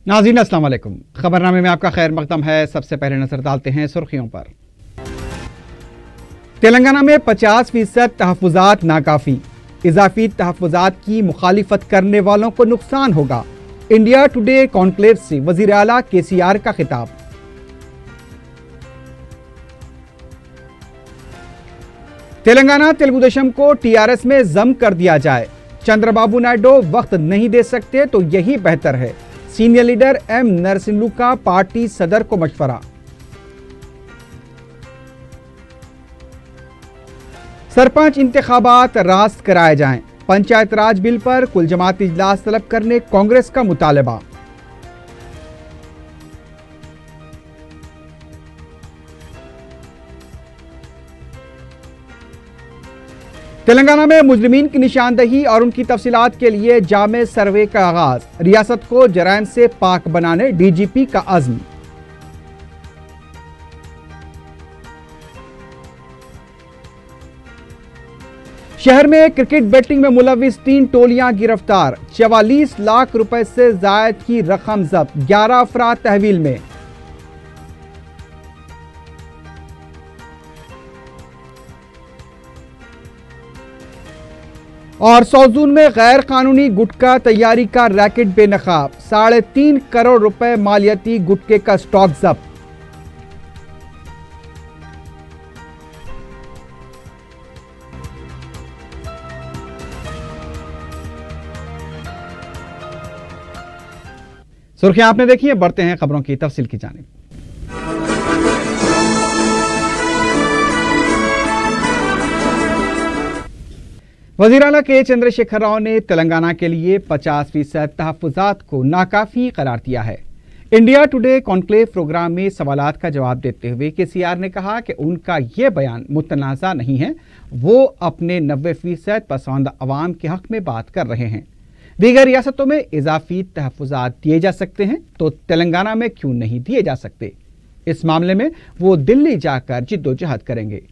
नाज़रीन अस्सलाम वालेकुम। खबरनामे में आपका खैर मकदम है। सबसे पहले नजर डालते हैं सुर्खियों पर। तेलंगाना में 50% तहफ़्फ़ुज़ात नाकाफ़ी, इजाफी तहफ़्फ़ुज़ात की मुखालिफत करने वालों को नुकसान होगा। इंडिया टुडे कॉन्क्लेव से वज़ीर आला KCR का खिताब। तेलंगाना तेलुगुदेशम को TRS में जम कर दिया जाए, चंद्रबाबू नायडू वक्त नहीं दे सकते तो यही बेहतर है। सीनियर लीडर M नरसिम्हू का पार्टी सदर को मशवरा। सरपंच इंतखाबात रास्त कराए जाएं, पंचायत राज बिल पर कुल जमाती इजलास तलब करने कांग्रेस का मुतालबा। तेलंगाना में मुजरिमीन की निशानदही और उनकी तफसीलात के लिए जामे सर्वे का आगाज, रियासत को जराइम से पाक बनाने DGP का अज़्म। शहर में क्रिकेट बेटिंग में मुलविस 3 टोलियां गिरफ्तार, 44 लाख रुपए से जायद की रकम जब्त, 11 अफराद तहवील में। और सौजून में गैर कानूनी गुटखा तैयारी का रैकेट बेनकाब, 3.5 करोड़ रुपए मालियाती गुटखे का स्टॉक जब्त। सुर्खियां आपने देखी है, बढ़ते हैं खबरों की तफसील की जानिब। वज़ीर आला के चंद्रशेखर राव ने तेलंगाना के लिए 50% तहफ़्फ़ुज़ात को नाकाफ़ी करार दिया है। इंडिया टुडे कॉन्क्लेव प्रोग्राम में सवालात का जवाब देते हुए KCR ने कहा कि उनका ये बयान मुतनाज़ा नहीं है, वो अपने 90% पसंद अवाम के हक़ में बात कर रहे हैं। दीगर रियासतों में इजाफी तहफ़्फ़ुज़ात दिए जा सकते हैं तो तेलंगाना में क्यों नहीं दिए जा सकते। इस मामले में वो दिल्ली जाकर जिद्दोजहद करेंगे।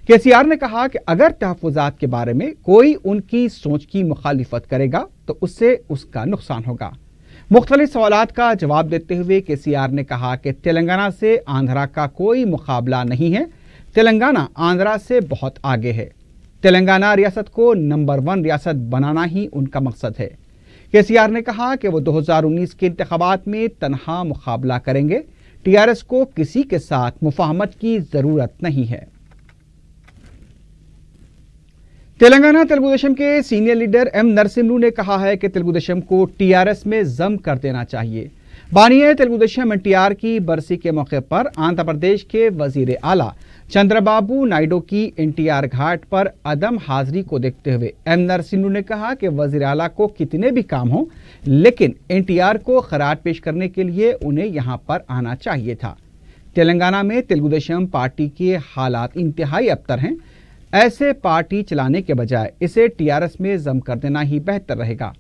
KCR ने कहा कि अगर तहफ़्फ़ुज़ात के बारे में कोई उनकी सोच की मुखालिफत करेगा तो उससे उसका नुकसान होगा। मुख्तलिफ सवालात का जवाब देते हुए KCR ने कहा कि तेलंगाना से आंध्रा का कोई मुकाबला नहीं है, तेलंगाना आंध्रा से बहुत आगे है। तेलंगाना रियासत को नंबर 1 रियासत बनाना ही उनका मकसद है। KCR ने कहा कि वो 2019 के इंतखाबात में तनहा मुकाबला करेंगे। TRS को किसी के साथ मुफाहमत की जरूरत नहीं है। तेलंगाना तेलुगुदेशम के सीनियर लीडर M नरसिम्हू ने कहा है कि तेलुगुदेशम को TRS में जम कर देना चाहिए। बानिए तेलुगुदेशम NTR की बरसी के मौके पर आंध्र प्रदेश के वजीर आला चंद्रबाबू नायडू की NTR घाट पर अदम हाजिरी को देखते हुए M नरसिम्हू ने कहा कि वजीर आला को कितने भी काम हो, लेकिन NTR को खराज पेश करने के लिए उन्हें यहां पर आना चाहिए था। तेलंगाना में तेलुगुदेशम पार्टी के हालात इंतहाई अबतर हैं। ऐसे पार्टी चलाने के बजाय इसे TRS में जम कर देना ही बेहतर रहेगा।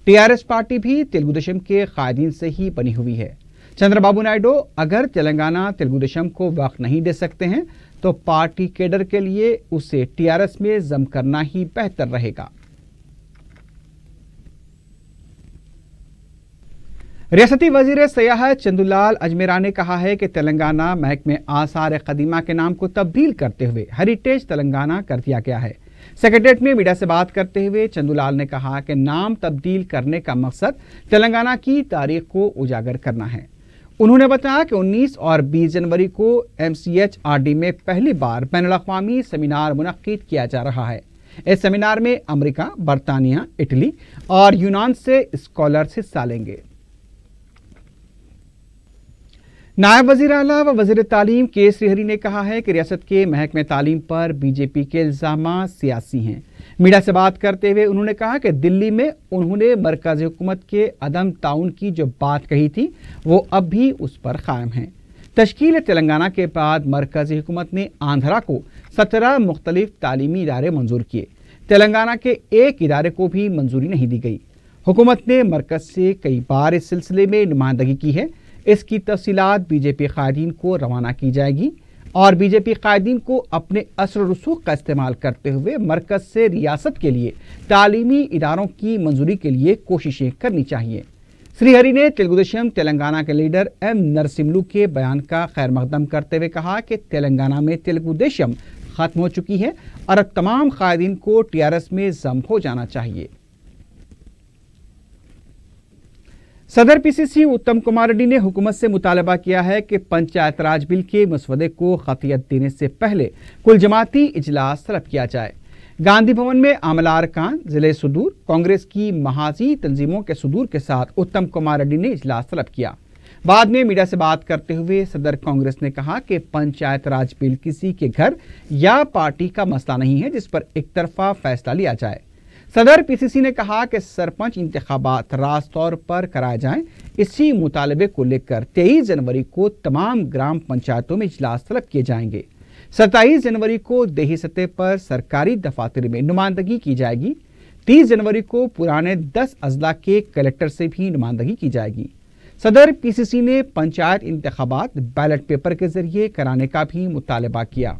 TRS पार्टी भी तेलुगुदेशम के कायदीन से ही बनी हुई है। चंद्रबाबू नायडू अगर तेलंगाना तेलुगुदेशम को वक्त नहीं दे सकते हैं तो पार्टी केडर के लिए उसे TRS में जम करना ही बेहतर रहेगा। रियासती वजीर सयाहत चंदूलाल अजमेरा ने कहा है कि तेलंगाना महकमे आसार कदीमा के नाम को तब्दील करते हुए हेरिटेज तेलंगाना कर दिया गया है। सेक्रेटरीट में मीडिया से बात करते हुए चंदूलाल ने कहा कि नाम तब्दील करने का मकसद तेलंगाना की तारीख को उजागर करना है। उन्होंने बताया कि 19 और 20 जनवरी को MCHRD में पहली बार बैनुल-अक़वामी सेमिनार मुनक्किद किया जा रहा है। इस सेमिनार में अमेरिका, बरतानिया, इटली और यूनान से स्कॉलर्स हिस्सा लेंगे। नायब वज़ीर आला व वज़ीर तालीम के श्रीहरी ने कहा है कि रियासत के महकमे तालीम पर BJP के इल्ज़ामात सियासी हैं। मीडिया से बात करते हुए उन्होंने कहा कि दिल्ली में उन्होंने मरकज़ी हुकूमत के अदम ताउन की जो बात कही थी वो अब भी उस पर कायम है। तश्कील तेलंगाना के बाद मरकज़ी हुकूमत ने आंध्रा को 17 मुख्तलिफ तालीमी इदारे मंजूर किए। तेलंगाना के एक इदारे को भी मंजूरी नहीं दी गई। हुकूमत ने मरकज़ से कई बार इस सिलसिले में नुमाइंदगी की है। इसकी तफसीलात BJP कायदीन को रवाना की जाएगी और BJP कायदीन को अपने असर रसूख का इस्तेमाल करते हुए मरकज़ से रियासत के लिए तालीमी इदारों की मंजूरी के लिए कोशिशें करनी चाहिए। श्रीहरि ने तेलुगुदेशम तेलंगाना के लीडर एम नरसिम्लू के बयान का खैर मकदम करते हुए कहा कि तेलंगाना में तेलुगुदेशम खत्म हो चुकी है और अब तमाम कायदीन को टीआरएस में जम हो जाना चाहिए। सदर पीसीसी उत्तम कुमार रेड्डी ने हुकूमत से मुतालबा किया है कि पंचायत राज बिल के मसवदे को खतियत देने से पहले कुल जमाती इजलास तलब किया जाए। गांधी भवन में आमला अरकान, जिले सुदूर, कांग्रेस की महाजी तंजीमों के सुदूर के साथ उत्तम कुमार रेड्डी ने इजलास तलब किया। बाद में मीडिया से बात करते हुए सदर कांग्रेस ने कहा कि पंचायत राज बिल किसी के घर या पार्टी का मसला नहीं है जिस पर एक तरफा फैसला लिया जाए। सदर पीसीसी ने कहा कि सरपंच इंतखाबात राज तौर पर कराए जाएं। इसी मुतालबे को लेकर 23 जनवरी को तमाम ग्राम पंचायतों में इजलास तलब किए जाएंगे। 27 जनवरी को देही सतह पर सरकारी दफातर में नुमाइंदगी की जाएगी। 30 जनवरी को पुराने 10 अजला के कलेक्टर से भी नुमाइंदगी की जाएगी। सदर पीसीसी ने पंचायत इंतखाबात बैलेट पेपर के जरिए कराने का भी मुतालबा किया।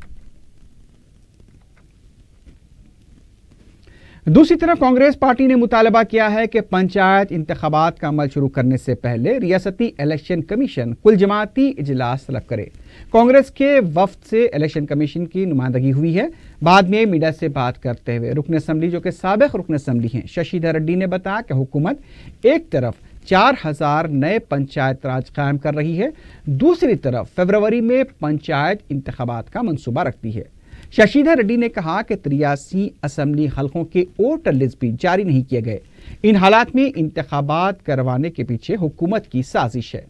दूसरी तरफ कांग्रेस पार्टी ने मुतालबा किया है कि पंचायत इंतखाबात का अमल शुरू करने से पहले रियासती इलेक्शन कमीशन कुल जमाती इजलास तलब करे। कांग्रेस के वफ्द से इलेक्शन कमीशन की नुमाइंदगी हुई है। बाद में मीडिया से बात करते हुए रुकन असम्बली जो कि साबिक रुकन असम्बली हैं शशिधर रेड्डी ने बताया कि हुकूमत एक तरफ 4000 नए पंचायत राज कायम कर रही है, दूसरी तरफ फरवरी में पंचायत इंतखाबात का मंसूबा रखती है। शशिधर रेड्डी ने कहा कि 83 असम्बली हलकों के वोटर लिस्ट भी जारी नहीं किए गए। इन हालात में इंतखाबात करवाने के पीछे हुकूमत की साजिश है।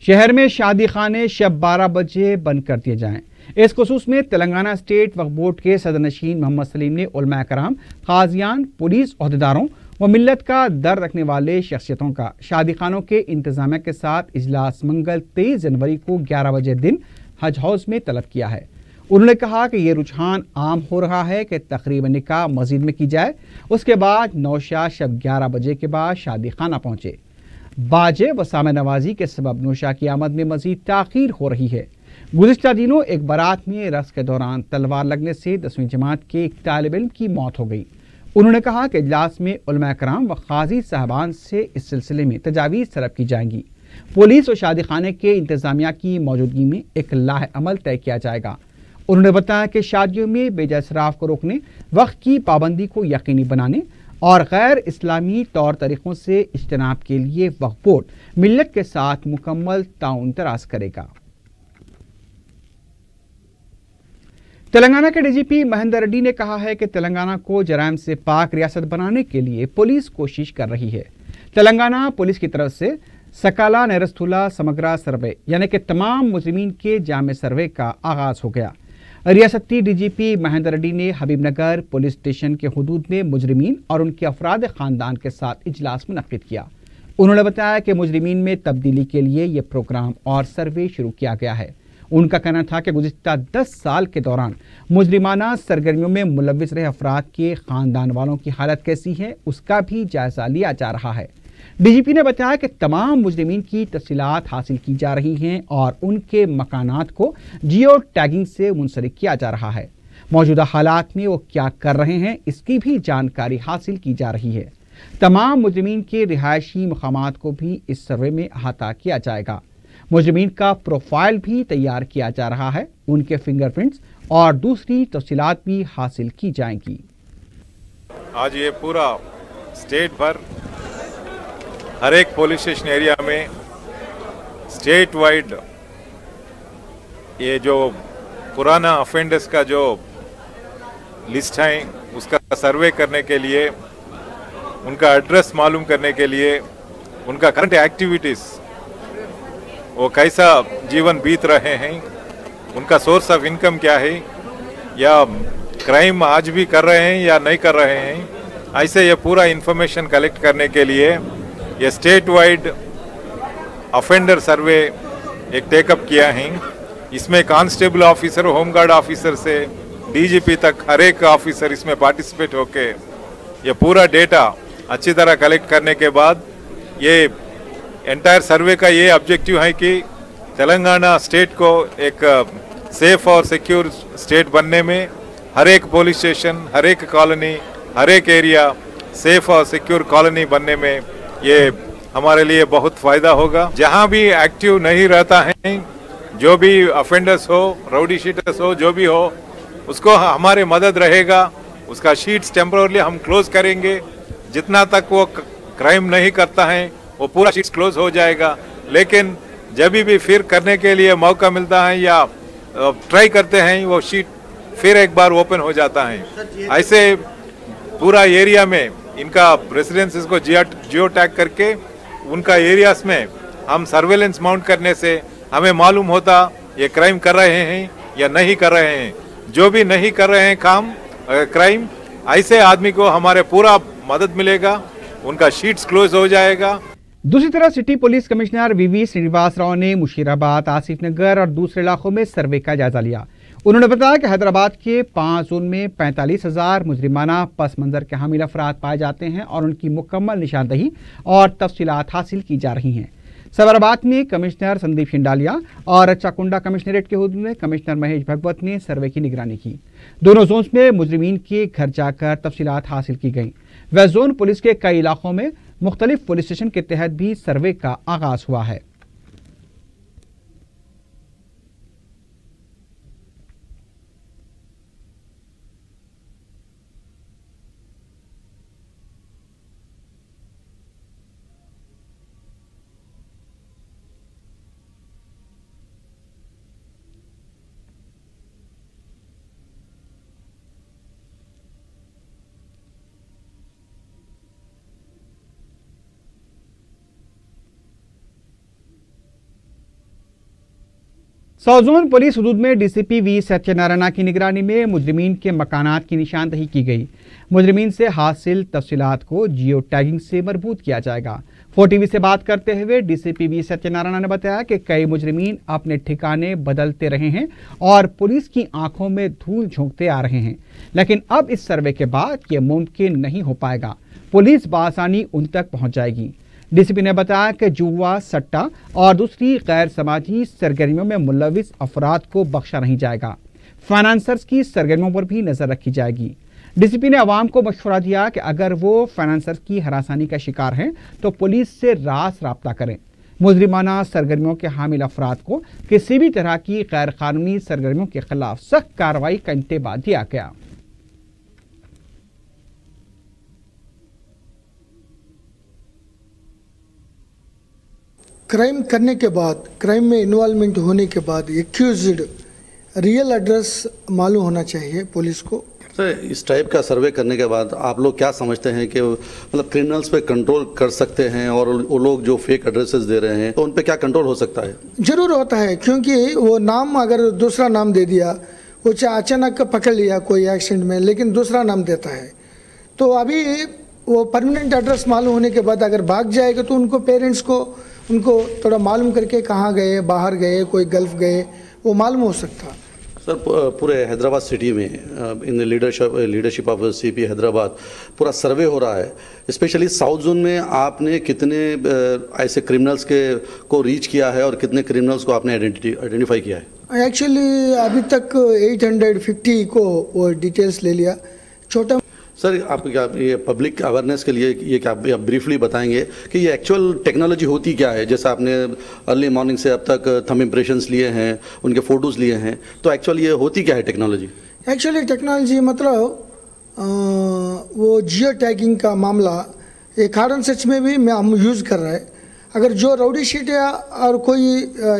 शहर में शादी खाने शब 12 बजे बंद कर दिए जाएं। इस खुसूस में तेलंगाना स्टेट वक्फ बोर्ड के सदरनशीन मोहम्मद सलीम ने उलमा कराम, काजियान, पुलिस अहदेदारों व मिल्लत का दर रखने वाले शख्सियतों का शादी खानों के इंतजामिया के साथ इजलास मंगल 23 जनवरी को 11 बजे दिन हज हाउस में तलब किया है। उन्होंने कहा कि यह रुझान आम हो रहा है कि तकरीबन निकाह मस्जिद में की जाए, उसके बाद नौशा शब 11 बजे के बाद शादी खाना पहुंचे। बाजे व सामे नवाजी के सबब नौशा की आमद में मजीद ताखीर हो रही है। गुज़िश्ता दिनों एक बारात में रस्म के दौरान तलवार लगने से 10वीं जमात के एक तालिब इल्म की मौत हो गई। उन्होंने कहा कि इजलास में उलमा कराम व काजी साहबान से इस सिलसिले में तजावीज़ तलब की जाएंगी। पुलिस और शादी खाने के इंतजामिया की मौजूदगी में एक लाह अमल तय किया जाएगा। उन्होंने बताया कि शादियों में बेजा इसराफ को रोकने, वक्त की पाबंदी को यकीनी बनाने और गैर इस्लामी तौर तरीक़ों से इज्तनाब के लिए वक्फ बोर्ड मिल्लत के साथ मुकम्मल ताउन तराज करेगा। तेलंगाना के डीजीपी महेंदर रेड्डी ने कहा है कि तेलंगाना को जराइम से पाक रियासत बनाने के लिए पुलिस कोशिश कर रही है। तेलंगाना पुलिस की तरफ से सकाला नेरस्थुला समग्रा सर्वे यानी कि तमाम मुजरिमीन के जामे सर्वे का आगाज हो गया। रियासती डीजीपी महेंदर रेड्डी ने हबीबनगर पुलिस स्टेशन के हुदूद में मुजरिमीन और उनके अफराद खानदान के साथ इजलास मुनक्किद किया। उन्होंने बताया कि मुजरिमीन में तब्दीली के लिए यह प्रोग्राम और सर्वे शुरू किया गया है। उनका कहना था कि गुज़िश्ता 10 साल के दौरान मुजरिमाना सरगर्मियों में मुलव्विस रहे अफराद के खानदान वालों की हालत कैसी है उसका भी जायजा लिया जा रहा है। डीजीपी ने बताया कि तमाम मुजरिमीन की तफसीलात हासिल की जा रही हैं और उनके मकानात को जियो टैगिंग से मुंसलिक किया जा रहा है। मौजूदा हालात में वो क्या कर रहे हैं इसकी भी जानकारी हासिल की जा रही है। तमाम मुजरिमीन के रिहायशी मकामात को भी इस सर्वे में अहाता किया जाएगा। मुजरिमीन का प्रोफाइल भी तैयार किया जा रहा है, उनके फिंगरप्रिंट्स और दूसरी तफसीलात भी हासिल की जाएंगी। आज ये पूरा स्टेट भर हर एक पुलिस स्टेशन एरिया में स्टेट वाइड ये जो पुराना ऑफेंडर्स का जो लिस्ट है उसका सर्वे करने के लिए, उनका एड्रेस मालूम करने के लिए, उनका करंट एक्टिविटीज़, वो कैसा जीवन बीत रहे हैं, उनका सोर्स ऑफ इनकम क्या है, या क्राइम आज भी कर रहे हैं या नहीं कर रहे हैं, ऐसे ये पूरा इंफॉर्मेशन कलेक्ट करने के लिए ये स्टेट वाइड ऑफेंडर सर्वे एक टेकअप किया है। इसमें कांस्टेबल ऑफिसर, होमगार्ड ऑफिसर से डीजीपी तक हर एक ऑफिसर इसमें पार्टिसिपेट होके ये पूरा डेटा अच्छी तरह कलेक्ट करने के बाद ये एंटायर सर्वे का ये ऑब्जेक्टिव है कि तेलंगाना स्टेट को एक सेफ और सिक्योर स्टेट बनने में हर एक पुलिस स्टेशन, हर एक कॉलोनी, हर एक एरिया सेफ और सिक्योर कॉलोनी बनने में ये हमारे लिए बहुत फायदा होगा। जहां भी एक्टिव नहीं रहता है, जो भी ऑफेंडर्स हो, राउडी शीटर्स हो, जो भी हो, उसको हमारे मदद रहेगा। उसका शीट्स टेम्पोरली हम क्लोज करेंगे। जितना तक वो क्राइम नहीं करता है वो पूरा शीट्स क्लोज हो जाएगा। लेकिन जब भी फिर करने के लिए मौका मिलता है या ट्राई करते हैं, वो शीट फिर एक बार ओपन हो जाता है। ऐसे पूरा एरिया में इनका रेसिडेंसेस को जियो टैग करके उनका एरियाज में हम सर्वेलेंस माउंट करने से हमें मालूम होता ये क्राइम कर रहे हैं या नहीं कर रहे हैं। जो भी नहीं कर रहे हैं काम क्राइम, ऐसे आदमी को हमारे पूरा मदद मिलेगा, उनका शीट्स क्लोज हो जाएगा। दूसरी तरफ सिटी पुलिस कमिश्नर वीवी श्रीनिवास राव ने मुशीराबाद, आसिफ नगर और दूसरे इलाकों में सर्वे का जायजा लिया। उन्होंने बताया कि हैदराबाद के 5 जोन में 45,000 मुजरिमाना पस मंजर के हामिल अफराद पाए जाते हैं और उनकी मुकम्मल निशानदही और तफसीलात हासिल की जा रही हैं। सवराबाद में कमिश्नर संदीप शिंडालिया और चाकुंडा कमिश्नरेट के हुदूद में कमिश्नर महेश भगवत ने सर्वे की निगरानी की। दोनों जोन्स में मुजरिमीन के घर जाकर तफसीलात हासिल की गई। वेस्ट जोन पुलिस के कई इलाकों में मुख्तलिफ पुलिस स्टेशन के तहत भी सर्वे का आगाज हुआ है। साउथ जोन पुलिस हुदूद में डीसीपी वी सत्यनारायण की निगरानी में मुजरिमीन के मकानात की निशानदही की गई। मुजरिमीन से हासिल तफसीलात को जियो टैगिंग से मरबूत किया जाएगा। 4TV से बात करते हुए डीसीपी वी सत्यनारायण ने बताया कि कई मुजरिमीन अपने ठिकाने बदलते रहे हैं और पुलिस की आंखों में धूल झोंकते आ रहे हैं, लेकिन अब इस सर्वे के बाद यह मुमकिन नहीं हो पाएगा। पुलिस बआसानी उन तक पहुंच जाएगी। डीसीपी ने बताया कि जुआ, सट्टा और दूसरी गैर समाजी सरगर्मियों में मुलविस अफराद को बख्शा नहीं जाएगा। फाइनेंसर्स की सरगर्मियों पर भी नजर रखी जाएगी। डीसीपी ने आवाम को मशवरा दिया कि अगर वो फाइनेंसर्स की हरासानी का शिकार हैं तो पुलिस से रास राब्ता करें। मुजरिमाना सरगर्मियों के हामिल अफराद को किसी भी तरह की गैर कानूनी सरगर्मियों के खिलाफ सख्त कार्रवाई का इंतबाह दिया गया। क्राइम करने के बाद, क्राइम में इन्वॉल्वमेंट होने के बाद एक्यूज्ड रियल एड्रेस मालूम होना चाहिए पुलिस को। सर, इस टाइप का सर्वे करने के बाद आप लोग क्या समझते हैं कि मतलब क्रिमिनल्स पे कंट्रोल कर सकते हैं और वो लोग जो फेक एड्रेसेस दे रहे हैं तो उन पे क्या कंट्रोल हो सकता है? जरूर होता है, क्योंकि वो नाम अगर दूसरा नाम दे दिया, वो अचानक पकड़ लिया कोई एक्सीडेंट में, लेकिन दूसरा नाम देता है, तो अभी वो परमानेंट एड्रेस मालूम होने के बाद अगर भाग जाएगा तो उनको पेरेंट्स को उनको थोड़ा मालूम करके कहाँ गए, बाहर गए, कोई गल्फ गए, वो मालूम हो सकता। सर, पूरे हैदराबाद सिटी में in leadership of CP Hyderabad पूरा सर्वे हो रहा है। स्पेशली साउथ जोन में आपने कितने ऐसे क्रिमिनल्स के को रीच किया है और कितने क्रिमिनल्स को आपने आइडेंटिफाई किया है? एक्चुअली अभी तक 850 को वो डिटेल्स ले लिया। छोटा सर, आप क्या ये पब्लिक अवेयरनेस के लिए ये क्या आप ब्रीफली बताएंगे कि ये एक्चुअल टेक्नोलॉजी होती क्या है? जैसा आपने अर्ली मॉर्निंग से अब तक थंब इम्प्रेशंस लिए हैं, उनके फोटोज़ लिए हैं, तो एक्चुअल ये होती क्या है टेक्नोलॉजी? एक्चुअली टेक्नोलॉजी मतलब वो जियो टैगिंग का मामला एक हार्ड एंड सच में भी हम यूज़ कर रहे हैं। अगर जो राउडी शीट या और कोई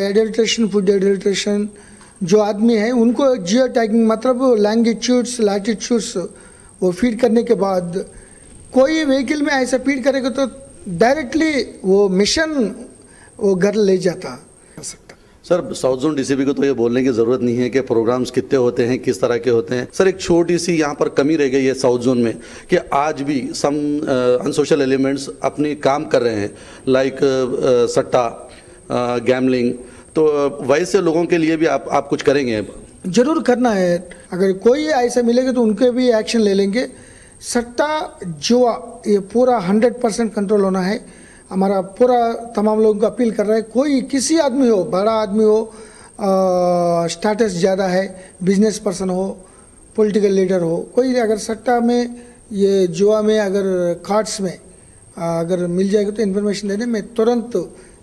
एडल्ट्रेशन, फूड एडल्ट्रेशन जो आदमी है, उनको जियो टैगिंग मतलब लैंगिट्यूड्स, लैटिट्यूड्स वो फीड करने के बाद कोई व्हीकल में ऐसा फीड करेगा तो डायरेक्टली वो मिशन वो घर ले जाता सकता। सर, साउथ जोन डीसीपी को तो ये बोलने की ज़रूरत नहीं है कि प्रोग्राम्स कितने होते हैं, किस तरह के होते हैं। सर, एक छोटी सी यहाँ पर कमी रह गई है साउथ जोन में कि आज भी सम अनसोशल एलिमेंट्स अपने काम कर रहे हैं, लाइक सट्टा, गैमलिंग। तो वैसे लोगों के लिए भी आप कुछ करेंगे? जरूर करना है। अगर कोई ऐसा मिलेगा तो उनके भी एक्शन ले लेंगे। सट्टा, जुआ, ये पूरा 100% कंट्रोल होना है। हमारा पूरा तमाम लोगों को अपील कर रहा है, कोई किसी आदमी हो, बड़ा आदमी हो, स्टेटस ज़्यादा है, बिजनेस पर्सन हो, पॉलिटिकल लीडर हो, कोई अगर सट्टा में, ये जुआ में, अगर कार्ड्स में अगर मिल जाएगा तो इन्फॉर्मेशन देने में तुरंत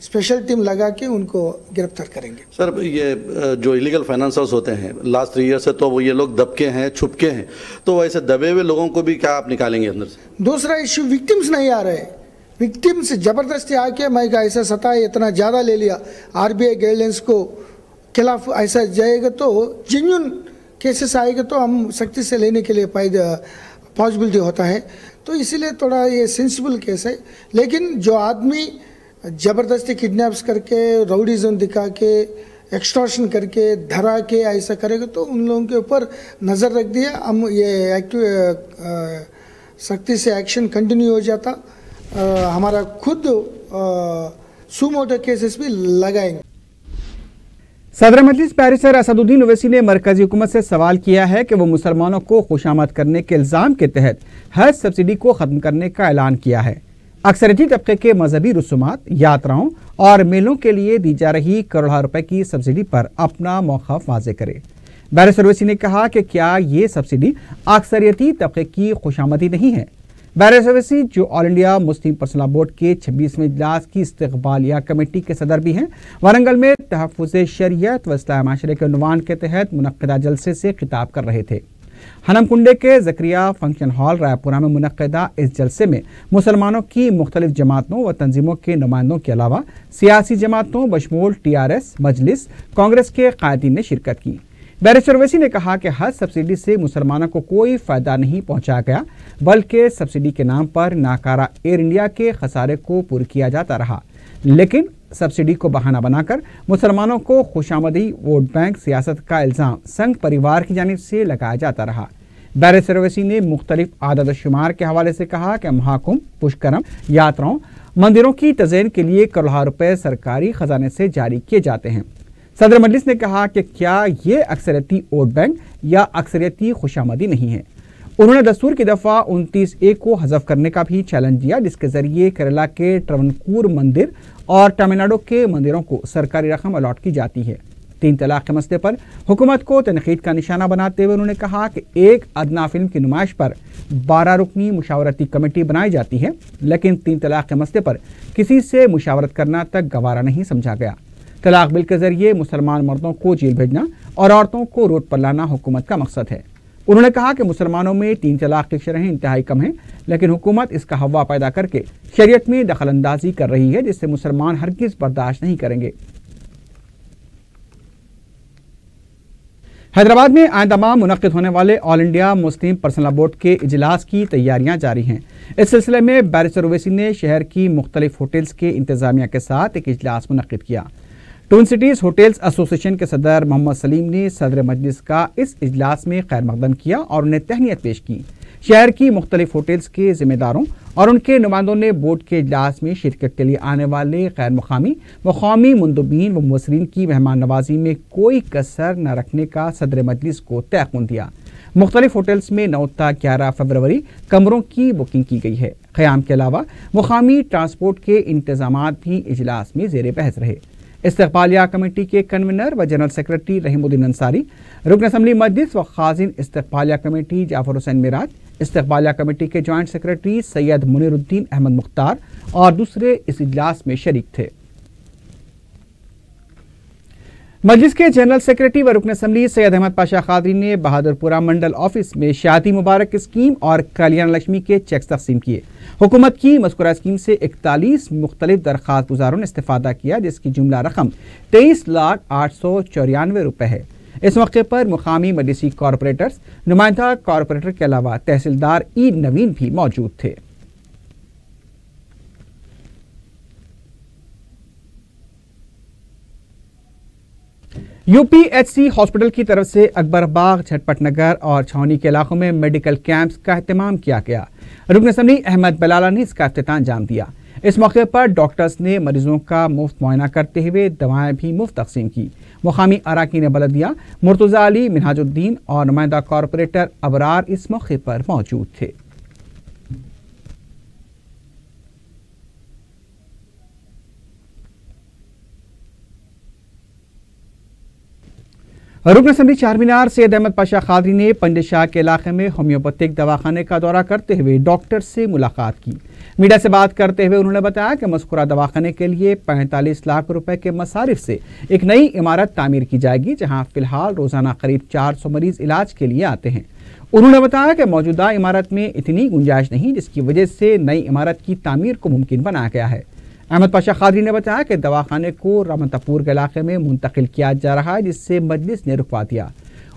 स्पेशल टीम लगा के उनको गिरफ्तार करेंगे। सर, ये जो इलीगल फाइनेंसर्स होते हैं लास्ट 3 ईयर से, तो वो ये लोग दबके हैं, छुपके हैं, तो वैसे दबे हुए लोगों को भी क्या आप निकालेंगे अंदर से? दूसरा इश्यू, विक्टिम्स नहीं आ रहे। विक्टिम्स जबरदस्ती आके मैं ऐसा सताए, इतना ज़्यादा ले लिया, आरबीआई गाइडलाइंस को खिलाफ ऐसा जाएगा तो जेन्युइन केसेस आएगा तो हम सख्ती से लेने के लिए पॉसिबिलिटी होता है। तो इसीलिए थोड़ा ये सेंसिबल केस है। लेकिन जो आदमी ज़बरदस्ती किडनैप्स करके, राउडीज़म दिखा के, एक्सटॉर्शन करके, धरा के ऐसा करेगा तो उन लोगों के ऊपर नज़र रख दिया। हम ये सख्ती से एक्शन कंटिन्यू हो जाता। हमारा खुद सुमोटो केसेस भी लगाएंगे। सदर मजलिस बैरिस्टर असदुद्दीन ओवैसी ने मरकजी हुकूमत से सवाल किया है कि वो मुसलमानों को खुशामद करने के इल्ज़ाम के तहत हज सब्सिडी को ख़त्म करने का ऐलान किया है। अक्सरियती तबके के मजहबी रसूमात, यात्राओं और मेलों के लिए दी जा रही करोड़ों रुपए की सब्सिडी पर अपना मौक़िफ़ वाज़ेह करे। बैरिस्टर ओवैसी ने कहा कि क्या ये सब्सिडी अक्सरियती तबके की खुशामदी नहीं है। बैरिस्टर ओवैसी, जो all India Muslim personal board के 26वें इजलास की इस्तक़बालिया कमेटी के सदर भी हैं, वारंगल में तहफ़्फ़ुज़ शरीयत व इस्लाह माशरे के उन्वान के तहत मुनक़्क़िदा जलसे से खिताब कर रहे थे। हनमकुंडे के ज़करिया फंक्शन हॉल रायपुरा में मुनक़्क़िदा इस जलसे में मुसलमानों की मुख्तलिफ जमातों व तंजीमों के नुमाइंदों के अलावा सियासी जमातों बशमूल TRS, मजलिस, कांग्रेस के क़ायदीन ने शिरकत की। बैरिस्टर ओवैसी ने कहा कि हज सब्सिडी से मुसलमानों को कोई फ़ायदा नहीं पहुंचा गया, बल्कि सब्सिडी के नाम पर नाकारा एयर इंडिया के खसारे को पूरा किया जाता रहा। लेकिन सब्सिडी को बहाना बनाकर मुसलमानों को खुशामदी वोट बैंक सियासत का इल्ज़ाम संघ परिवार की जानिब से लगाया जाता रहा। बैरिस्टर ओवैसी ने मुख्तलिफ आदद शुमार के हवाले से कहा कि महाकुंभ, पुष्करम, यात्राओं, मंदिरों की तज़यीन के लिए करोड़ों रुपए सरकारी खजाने से जारी किए जाते हैं। सदर मजलिस ने कहा कि क्या ये अक्सरियती वोट बैंक या अक्सरियती खुशामदी नहीं है। उन्होंने दस्तूर की दफ़ा 29A को हज़फ करने का भी चैलेंज दिया, जिसके जरिए केरला के ट्रवनकूर मंदिर और तमिलनाडु के मंदिरों को सरकारी रकम अलॉट की जाती है। 3 तलाक के मसले पर हुकूमत को तनकीद का निशाना बनाते हुए उन्होंने कहा कि एक अदना फिल्म की नुमाइश पर 12 रुकनी मुशावरती कमेटी बनाई जाती है, लेकिन 3 तलाक के मसले पर किसी से मुशावरत करना तक गवारा नहीं समझा गया। तलाक बिल के जरिए मुसलमान मर्दों को जेल भेजना और औरतों को रोड पर लाना हुकूमत का मकसद है। उन्होंने कहा कि मुसलमानों में 3 तलाक की शरहें इंतहाई कम हैं, लेकिन हुकूमत इसका हवा पैदा करके शरीयत में दखल अंदाजी कर रही है, जिससे मुसलमान हरगिज़ बर्दाश्त नहीं करेंगे। हैदराबाद में आइंदा माह मुनक़्क़िद होने वाले all India Muslim personal board के इजलास की तैयारियां जारी हैं। इस सिलसिले में बैरिस्टर ओवैसी ने शहर की मुख्तलिफ होटल्स के इंतजामिया के साथ एक इजलास मुनक़्क़िद किया। ट्विन सिटीज़ होटल्स एसोसिएशन के सदर मोहम्मद सलीम ने सदर मजलिस का इस इजलास में खैर मकदम किया और उन्हें तहनीत पेश की। शहर की मुख्तलिफ होटल्स के जिम्मेदारों और उनके नुमाइंदों ने बोर्ड के इजलास में शिरकत के लिए आने वाले गैर मुकामी व कौमी मुंदबीन व मुबसरीन की मेहमान नवाजी में कोई कसर न रखने का सदर मजलिस को तयक़ुन दिया। मुख्तलिफ होटल्स में 9 ta 11 फरवरी कमरों की बुकिंग की गई है। क़याम के अलावा मुकामी ट्रांसपोर्ट के इंतजामात भी इजलास में ज़ेर बहस रहे। इस्तक़बालिया कमेटी के कन्वीनर व जनरल सेक्रेटरी रहीमुद्दीन अंसारी, रुकन असम्बली मजलिस व खाजिन इस्तक़बालिया कमेटी जाफर हुसैन मिराज, इस्तक़बालिया कमेटी के जॉइंट सेक्रेटरी सैयद मुनीरुद्दीन अहमद मुख्तार और दूसरे इस इजलास में शरीक थे। मजलिस के जनरल सेक्रेटरी व रुकन असम्बली सैयद अहमद पाशा कादरी ने बहादुरपुरा मंडल ऑफिस में शादी मुबारक स्कीम और कल्याण लक्ष्मी के चेक तकसीम किए। हुकूमत की मज़कूरा स्कीम से 41 मुख्तलिफ दरख्वास्त गुजारों ने इस्तेफादा किया, जिसकी जुमला रकम 23,894 रुपए है। इस मौके पर मुकामी मजलिसी कॉरपोरेटर्स, नुमाइंदा कॉरपोरेटर के अलावा तहसीलदार ई नवीन भी मौजूद थे। UPHC हॉस्पिटल की तरफ से अकबरबाग, झटपट नगर और छावनी के इलाकों में मेडिकल कैंप्स का एहतमाम किया गया। रुकन असम्बली अहमद बलाला ने इसका इफ्तिताह अंजाम दिया। इस मौके पर डॉक्टर्स ने मरीजों का मुफ्त मुआयना करते हुए दवाएं भी मुफ्त तकसीम की। मुकामी अराकीन बलदिया मुर्तज़ा अली, मिनहाजुद्दीन और नुमाइंदा कॉरपोरेटर अबरार इस मौके पर मौजूद थे। रुकन असेंबली चारमीनार सैयद अहमद पाशा कादरी ने पंजशाह के इलाके में होम्योपैथिक दवाखाने का दौरा करते हुए डॉक्टर से मुलाकात की। मीडिया से बात करते हुए उन्होंने बताया कि मज़कूरा दवाखाने के लिए 45 लाख रुपए के मसारिफ से एक नई इमारत तामीर की जाएगी, जहां फिलहाल रोजाना करीब 400 मरीज इलाज के लिए आते हैं। उन्होंने बताया कि मौजूदा इमारत में इतनी गुंजाइश नहीं, जिसकी वजह से नई इमारत की तामीर को मुमकिन बनाया गया है। अहमद पाशा कादरी ने बताया कि दवाखाने को रामतापुर के इलाके में मुंतकिल किया जा रहा है, जिससे मजलिस ने रुकवा दिया।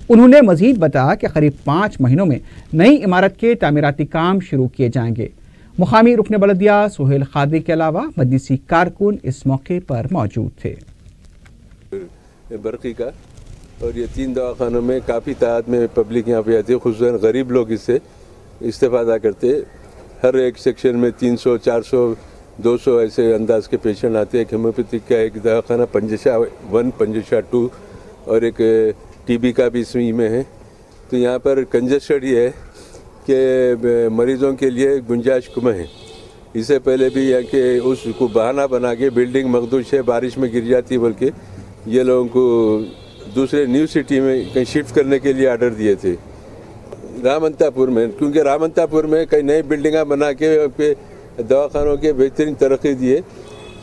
उन्होंने मजीद बताया कि करीब 5 महीनों में नई इमारत के तामीराती काम शुरू किए जाएंगे। मुकामी रुकन बलदिया सुहेल कादरी के अलावा मजलिसी कारकुन इस मौके पर मौजूद थे। बरकी का और ये 3 दवाखानों में काफ़ी तादाद में पब्लिक यहाँ पे आती है, खुसूसन गरीब लोग इससे इस्तेफादा करते। हर एक सेक्शन में 300, 400, 200 ऐसे अंदाज के पेशेंट आते हैं। होम्योपैथिक का एक दवाखाना पंजशाह 1, पंजशाह 2 और एक टीबी का भी इसमें में है। तो यहाँ पर कंजेस्टेड ये है कि मरीज़ों के लिए गुंजाइश कम है। इससे पहले भी यहाँ के उसको बहाना बना के बिल्डिंग मखदूश है, बारिश में गिर जाती, बल्कि ये लोगों को दूसरे न्यू सिटी में कहीं शिफ्ट करने के लिए आर्डर दिए थे रामंतापुर में, क्योंकि रामंतापुर में कई नई बिल्डिंगा बना के दवाखानों के बेहतरीन तरक्की दिए।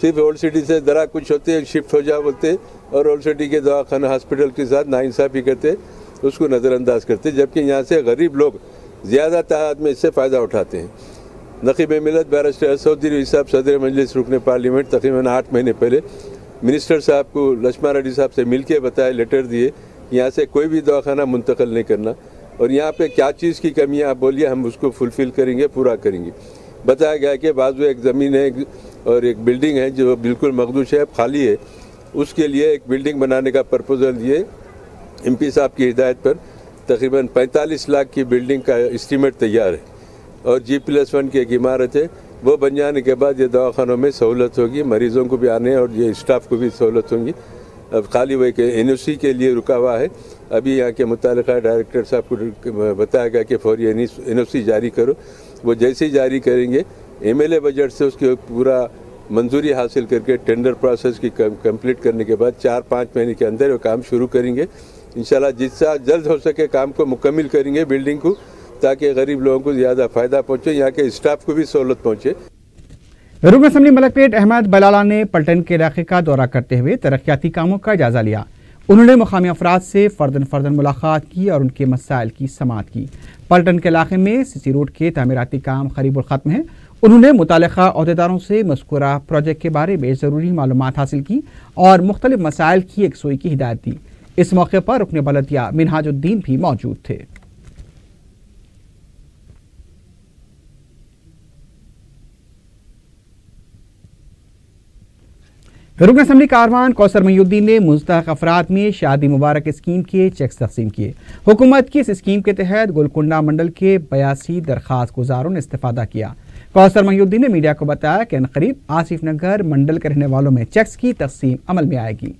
सिर्फ ओल्ड सिटी से ज़रा कुछ होते शिफ्ट हो जाओ बोलते और ओल्ड सिटी के दवाखाना हॉस्पिटल के साथ नाइंसाफ़ी करते, उसको नज़रअंदाज करते, जबकि यहाँ से गरीब लोग ज़्यादा तादाद में इससे फ़ायदा उठाते हैं। नक़ीब मिलत बैरिस्टर असद उद्दीन साहब सदर मजलिस रुकन पार्लियामेंट तकरीबन 8 महीने पहले मिनिस्टर साहब को लक्ष्मण रेड्डी साहब से मिल के बताए, लेटर दिए, यहाँ से कोई भी दवाखाना मुंतकिल नहीं करना और यहाँ पे क्या चीज़ की कमी है आप बोलिए, हम उसको फुलफ़िल करेंगे, पूरा करेंगे। बताया गया कि बाजू एक ज़मीन है और एक बिल्डिंग है जो बिल्कुल मखदूश है, खाली है, उसके लिए एक बिल्डिंग बनाने का प्रपोजल दिए। MP साहब की हिदायत पर तकरीबन 45 लाख की बिल्डिंग का एस्टीमेट तैयार है और G+1 की एक इमारत है। वो बन जाने के बाद ये दवाखानों में सहूलत होगी, मरीज़ों को भी आने और ये स्टाफ को भी सहूलत होगी। अब खाली वो एक NOC के लिए रुका हुआ है। अभी यहाँ के मुतालिका डायरेक्टर साहब को बताया गया कि फौरी NOC जारी करो। वो जैसे ही जारी करेंगे MLA बजट से उसकी पूरा मंजूरी हासिल करके टेंडर प्रोसेस की कंप्लीट करने के बाद 4-5 महीने के अंदर वो काम शुरू करेंगे। इंशाल्लाह जितना जल्द हो सके काम को मुकम्मल करेंगे बिल्डिंग को, ताकि गरीब लोगों को ज़्यादा फ़ायदा पहुँचे, यहाँ के स्टाफ को भी सहूलत पहुँचे। रुकन असेंबली मलकपेट अहमद बलाला ने पलटन के इलाके का दौरा करते हुए तरक्याती कामों का जायजा लिया। उन्होंने मुकामी अफराद से फर्दन मुलाकात की और उनके मसाइल की समाअत की। पलटन के इलाके में CC रोड के तामीराती काम करीबुल ख़त्म है। उन्होंने मुतालिका अहदेदारों से मज़कूरा प्रोजेक्ट के बारे में ज़रूरी मालूमात हासिल की और मुख्तलिफ मसाइल की यकसुई की हिदायत दी। इस मौके पर रुकन बलदिया मिनहाजुद्दीन भी मौजूद थे। रुकन असेंबली कारवान कौसर महीउद्दीन ने मुस्तहक अफराद में शादी मुबारक स्कीम के चेक्स तकसीम किए। हुकूमत की इस स्कीम के तहत गोलकुंडा मंडल के 82 दरखास्त गुजारों ने इस्तेफादा किया। कौसर महीउद्दीन ने मीडिया को बताया कि करीब आसिफ नगर मंडल के रहने वालों में चेक्स की तकसीम अमल में आएगी।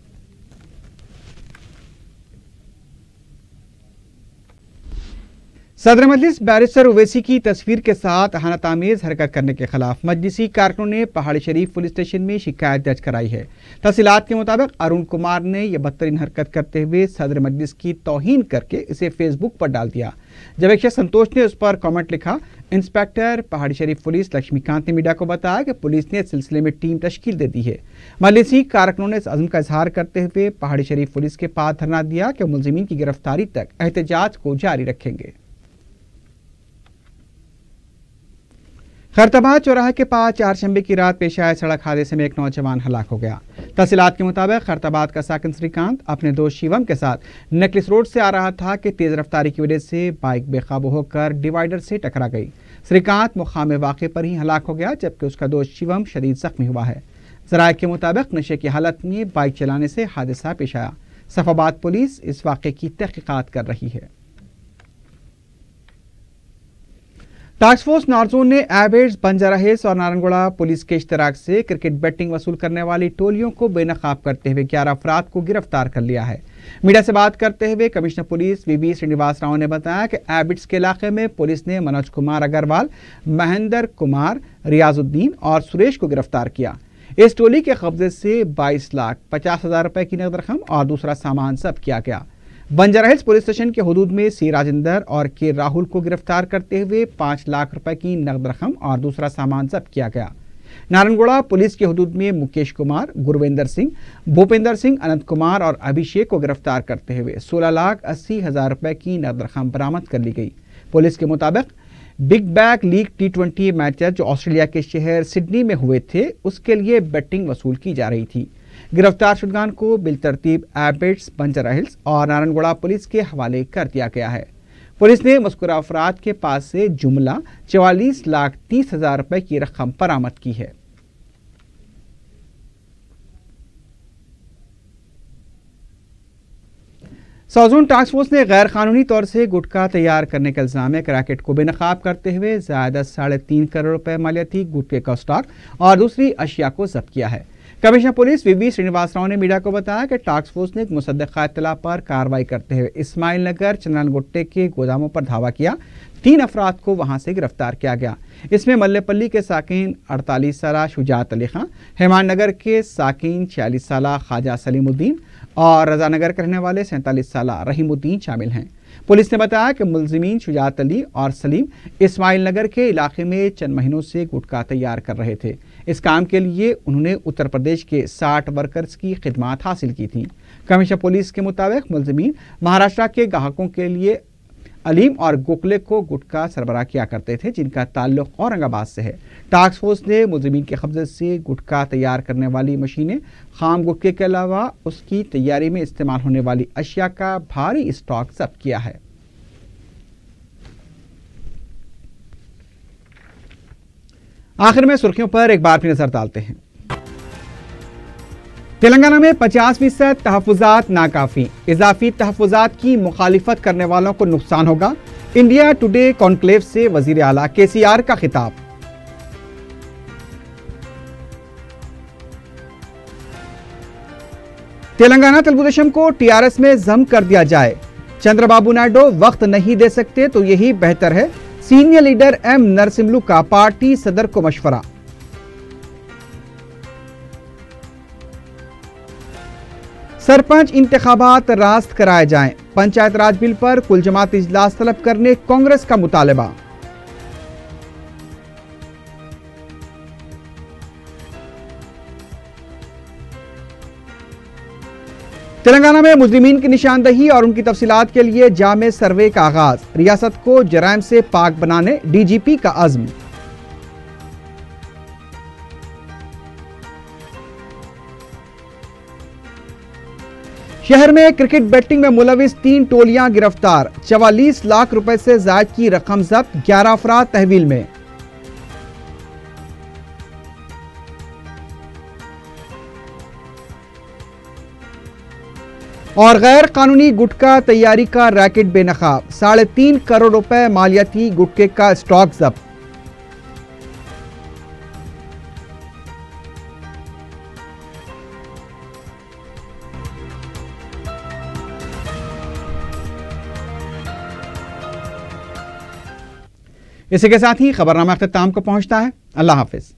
सदर मजलिस बैरिस्टर ओवैसी की तस्वीर के साथ अहानतामेज हरकत करने के खिलाफ मजलिसी कारकुनों ने पहाड़ी शरीफ पुलिस स्टेशन में शिकायत दर्ज कराई है। तफसीलात के मुताबिक अरुण कुमार ने यह बदतरीन हरकत करते हुए सदर मजलिस की तौहीन करके इसे फेसबुक पर डाल दिया। जब एक शख्स संतोष ने उस पर कमेंट लिखा। इंस्पेक्टर पहाड़ी शरीफ पुलिस लक्ष्मीकांत ने मीडिया को बताया कि पुलिस ने इस सिलसिले में टीम तश्कील दे दी है। मजलिसी कारकुनों ने इस अज़्म का इजहार करते हुए पहाड़ी शरीफ पुलिस के पास धरना दिया कि मुलजिमीन की गिरफ्तारी तक एहतजाज को जारी रखेंगे। खैरताबाद चौराहे के पास चारशंबे की रात पेश आए सड़क हादसे में एक नौजवान हलाक हो गया। तफसीलात के मुताबिक खैरताबाद का साकिन श्रीकांत अपने दोस्त शिवम के साथ नेकलेस रोड से आ रहा था कि तेज रफ्तारी की वजह से बाइक बेकाबू होकर डिवाइडर से टकरा गई। श्रीकांत मुकाम वाक़े पर ही हलाक हो गया, जबकि उसका दोस्त शिवम शदीद जख्मी हुआ है। ज़राए के मुताबिक नशे की हालत में बाइक चलाने से हादसा पेश आया। सफाबाद पुलिस इस वाक़े की तहकीकात कर रही है। टास्क फोर्स नारजोन ने एबेड्स, बंजाराहिल्स और नारनगुड़ा पुलिस के इश्तराक से क्रिकेट बेटिंग वसूल करने वाली टोलियों को बेनकाब करते हुए 11 अफराद को गिरफ्तार कर लिया है। मीडिया से बात करते हुए commissioner police VV Srinivas Rao ने बताया कि एबेड्स के इलाके में पुलिस ने मनोज कुमार अग्रवाल, महेंद्र कुमार, रियाजुद्दीन और सुरेश को गिरफ्तार किया। इस टोली के कब्जे से 22,50,000 रुपए की नकद रकम और दूसरा सामान जब्त किया गया। बंजारा हिल्स पुलिस स्टेशन के हुदूद में सी राजेंदर और के राहुल को गिरफ्तार करते हुए 5 लाख रुपए की नकद रकम और दूसरा सामान जब्त किया गया। नारायणगढ़ पुलिस के हुदूद में मुकेश कुमार, गुरविंदर सिंह, भूपेंद्र सिंह, अनंत कुमार और अभिषेक को गिरफ्तार करते हुए 16,80,000 रुपए की नकद रकम बरामद कर ली गई। पुलिस के मुताबिक big bag league T20 matches जो ऑस्ट्रेलिया के शहर सिडनी में हुए थे उसके लिए बेटिंग वसूल की जा रही थी। गिरफ्तार शुदगान को बिलतरतीब एबेट्स, बंजारा हिल्स और नारायणगढ़ पुलिस के हवाले कर दिया गया है। पुलिस ने मज़कूरा अफराद के पास से जुमला 44,30,000 रुपए की रकम बरामद की है। साउथ जोन टास्क फोर्स ने गैर कानूनी तौर से गुटखा तैयार करने के इल्जाम में एक रैकेट को बेनकाब करते हुए ज़्यादा 3.5 करोड़ रुपए मालियाती गुटखे का स्टॉक और दूसरी अशिया को जब्त किया है। कमिश्नर पुलिस वीवी श्रीनिवास राव ने मीडिया को बताया कि टास्क फोर्स ने एक मुसद्दक़ा इत्तला पर कार्रवाई करते हुए इस्माइल नगर चंदन गुट्टे के गोदामों पर धावा किया। 3 अफराद को वहां से गिरफ्तार किया गया। इसमें मल्लेपल्ली के साकिन 48 साला शुजात अली खां, हेमान नगर के साकिन 46 साला ख्वाजा सलीमुद्दीन और रजानगर के रहने वाले 47 साला रहीमुद्दीन शामिल हैं। पुलिस ने बताया कि मुलजिमीन शुजात अली और सलीम इस्माइल नगर के इलाके में चंद महीनों से गुटखा तैयार कर रहे थे। इस काम के लिए उन्होंने उत्तर प्रदेश के 60 वर्कर्स की खिदमत हासिल की थी। कमिश्नर पुलिस के मुताबिक मुलजिमीन महाराष्ट्र के ग्राहकों के लिए अलीम और गोखले को गुटखा सरबराह किया करते थे, जिनका ताल्लुक औरंगाबाद से है। टास्क फोर्स ने मुलजिमीन के कब्जे से गुटखा तैयार करने वाली मशीनें, खाम गुटखे के अलावा उसकी तैयारी में इस्तेमाल होने वाली अशिया का भारी स्टॉक जब्त किया है। आखिर में सुर्खियों पर एक बार फिर नजर डालते हैं। तेलंगाना में 50% तहफ़्फ़ुज़ात नाकाफ़ी, इजाफी तहफ़्फ़ुज़ात की मुखालिफत करने वालों को नुकसान होगा। इंडिया टुडे कॉन्क्लेव से वज़ीर आला KCR का खिताब। तेलंगाना तेलुगुदेशम को TRS में जम कर दिया जाए। चंद्रबाबू नायडू वक्त नहीं दे सकते तो यही बेहतर है। सीनियर लीडर M नरसिम्लू का पार्टी सदर को मशवरा। सरपंच इंतखाबात रास्त कराए जाएं। पंचायत राज बिल पर कुल जमात इजलास तलब करने कांग्रेस का मुतालबा। तेलंगाना में मुजरिमीन की निशानदही और उनकी तफसीलात के लिए जामे सर्वे का आगाज। रियासत को जराइम से पाक बनाने DGP का अज़्म। शहर में क्रिकेट बैटिंग में मुलविस 3 टोलियां गिरफ्तार। 44 लाख रुपए से ज़ायद की रकम जब्त। 11 अफराद तहवील में। और गैर कानूनी गुटखा तैयारी का रैकेट बेनकाब। 3.5 करोड़ रुपए मालियाती गुटखे का स्टॉक जब्त। इसी के साथ ही खबरनामा अख्ताम को पहुंचता है। अल्लाह हाफिज।